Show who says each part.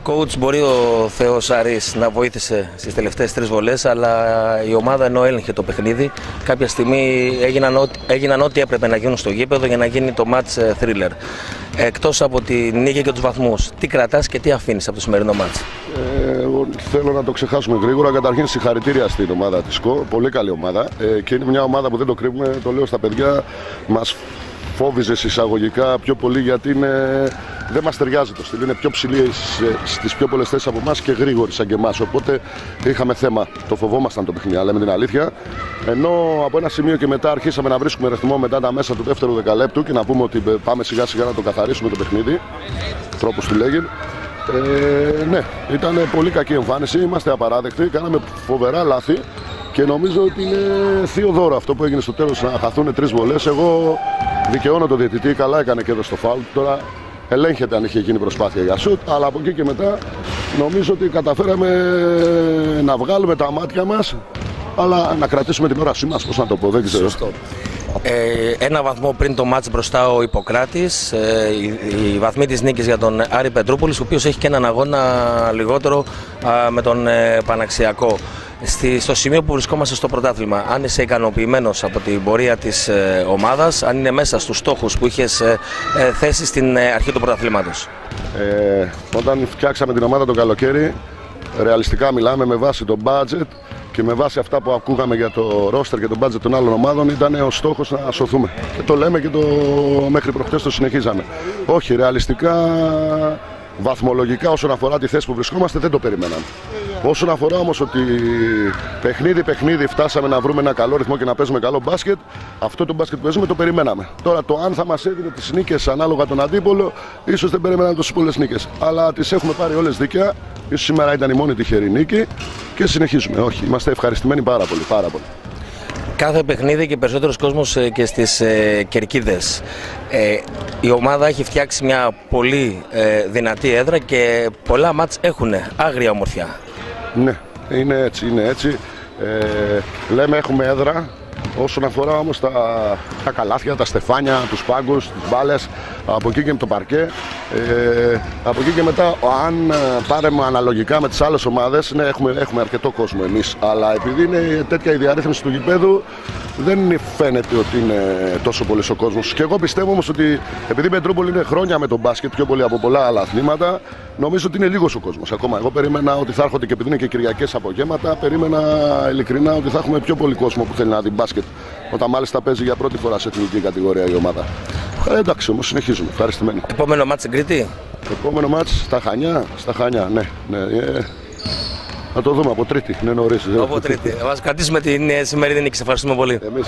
Speaker 1: Coach, μπορεί ο Θεός Άρης να βοήθησε στις τελευταίες 3 βολές, αλλά η ομάδα ενώ έλεγχε το παιχνίδι, κάποια στιγμή έγιναν ό,τι έπρεπε να γίνουν στο γήπεδο για να γίνει το match thriller. Εκτός από τη νίκη και τους βαθμούς, τι κρατάς και τι αφήνεις από το σημερινό match?
Speaker 2: Θέλω να το ξεχάσουμε γρήγορα. Καταρχήν, συγχαρητήρια στην ομάδα της ΚΟ. Πολύ καλή ομάδα και είναι μια ομάδα που δεν το κρύβουμε, το λέω στα παιδιά, μας φόβιζε εισαγωγικά πιο πολύ γιατί δεν μας ταιριάζει το στυλ. Είναι πιο ψηλή στις πιο πολλές θέσεις από εμάς και γρήγορη σαν και εμάς. Οπότε είχαμε θέμα. Το φοβόμασταν το παιχνίδι, λέμε την αλήθεια. Ενώ από ένα σημείο και μετά αρχίσαμε να βρίσκουμε ρυθμό μετά τα μέσα του δεύτερου δεκαλέπτου και να πούμε ότι πάμε σιγά σιγά να το καθαρίσουμε το παιχνίδι. Τρόπος του λέγει. Ναι, ήταν πολύ κακή εμφάνιση. Είμαστε απαράδεκτοι. Κάναμε φοβερά λάθη. Και νομίζω ότι είναι θείο δώρο αυτό που έγινε στο τέλος να χαθούν 3 βολές. Εγώ δικαιώνω τον διαιτητή, καλά έκανε και εδώ στο φάουλ. Τώρα ελέγχεται αν είχε γίνει προσπάθεια για σουτ, αλλά από εκεί και μετά νομίζω ότι καταφέραμε να βγάλουμε τα μάτια μας, αλλά να κρατήσουμε την όρασή μας, πώς να το πω, δεν ξέρω.
Speaker 1: Ένα βαθμό πριν το μάτς μπροστά ο Ιπποκράτης, η βαθμή της νίκης για τον Άρη Πετρούπολης, ο οποίος έχει και έναν αγώνα λιγότερο με τον Παναξιακό. Στο σημείο που βρισκόμαστε στο πρωτάθλημα, αν είσαι ικανοποιημένος από την πορεία της ομάδας, αν είναι μέσα στους στόχους που είχες θέσει στην αρχή του πρωταθλήματος?
Speaker 2: Όταν φτιάξαμε την ομάδα το καλοκαίρι, ρεαλιστικά μιλάμε με βάση το budget και με βάση αυτά που ακούγαμε για το roster και το budget των άλλων ομάδων, ήταν ο στόχος να σωθούμε. Και το λέμε και μέχρι προχτές το συνεχίζαμε. Όχι, ρεαλιστικά, βαθμολογικά όσον αφορά τη θέση που βρισκόμαστε δεν το περιμέναμε. Όσον αφορά όμως ότι παιχνίδι φτάσαμε να βρούμε ένα καλό ρυθμό και να παίζουμε καλό μπάσκετ, αυτό το μπάσκετ που παίζουμε το περιμέναμε. Τώρα το αν θα μας έδινε τις νίκες ανάλογα τον αντίπολο, ίσως δεν περιμέναμε τόσες πολλές νίκες. Αλλά τις έχουμε πάρει όλες δίκαια. Ίσως σήμερα ήταν η μόνη τυχερή νίκη και συνεχίζουμε. Όχι, είμαστε ευχαριστημένοι πάρα πολύ. Πάρα πολύ.
Speaker 1: Κάθε παιχνίδι και περισσότερος κόσμος και στις Κερκίδες. Η ομάδα έχει φτιάξει μια πολύ δυνατή έδρα και πολλά μάτς έχουν άγρια ομορφιά.
Speaker 2: Ναι, είναι έτσι. Λέμε έχουμε έδρα. Όσον αφορά όμως τα καλάθια, τα στεφάνια, τους πάγκους, τις μπάλες, από εκεί και με το παρκέ, από εκεί και μετά, αν πάρουμε αναλογικά με τις άλλες ομάδες, ναι, έχουμε αρκετό κόσμο εμείς, αλλά επειδή είναι τέτοια η διαρρύθμιση του γηπέδου, δεν φαίνεται ότι είναι τόσο πολύ ο κόσμος. Και εγώ πιστεύω όμως ότι επειδή η Πετρούπολη είναι χρόνια με τον μπάσκετ πιο πολύ από πολλά άλλα αθλήματα, νομίζω ότι είναι λίγος ο κόσμος ακόμα. Εγώ περίμενα ότι θα έρχονται και επειδή είναι και Κυριακές απογεύματα, περίμενα ειλικρινά ότι θα έχουμε πιο πολύ κόσμο που θέλει να δει μπάσκετ. Όταν μάλιστα παίζει για πρώτη φορά σε εθνική κατηγορία η ομάδα. Εντάξει όμως, συνεχίζουμε. Ευχαριστημένοι.
Speaker 1: Επόμενο μάτς στην Κρήτη.
Speaker 2: Επόμενο μάτς στα Χανιά. Στα Χανιά, ναι. Να το δούμε από Τρίτη. Είναι νωρίς.
Speaker 1: Από Τρίτη. Θα κρατήσουμε την σημερινή νίκη. Σε ευχαριστούμε πολύ.
Speaker 2: Εμείς.